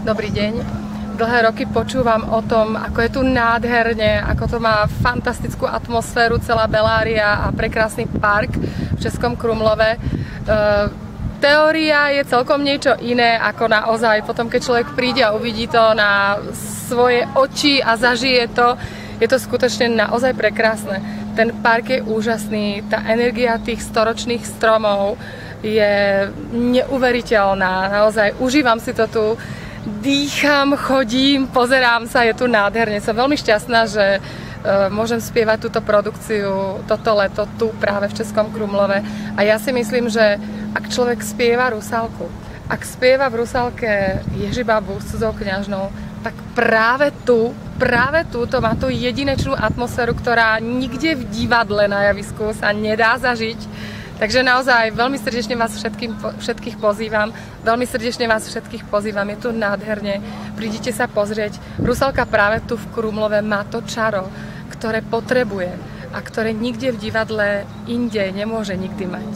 Dobrý deň. Dlhé roky počúvam o tom, ako je tu nádherne, ako to má fantastickú atmosféru, celá Belária a prekrásny park v Českom Krumlove. Teória je celkom niečo iné ako naozaj. Potom, keď človek príde a uvidí to na svoje oči a zažije to, je to skutočne naozaj prekrásne. Ten park je úžasný, tá energia tých storočných stromov je neuveriteľná. Naozaj užívam si to tu. Dýcham, chodím, pozerám sa, je tu nádherne. Som veľmi šťastná, že môžem spievať túto produkciu toto leto tu práve v Českom Krumlove. A ja si myslím, že ak človek spieva Rusálku, ak spieva v Rusálke Ježibabu s cudzou kňažnou, tak práve tu to má tú jedinečnú atmosféru, ktorá nikde v divadle na javisku sa nedá zažiť. Takže naozaj veľmi srdečne vás všetkých pozývam. Veľmi srdečne vás všetkých pozývam. Je tu nádherne. Prídite sa pozrieť. Rusálka práve tu v Krumlove má to čaro, ktoré potrebuje a ktoré nikde v divadle inde nemôže nikdy mať.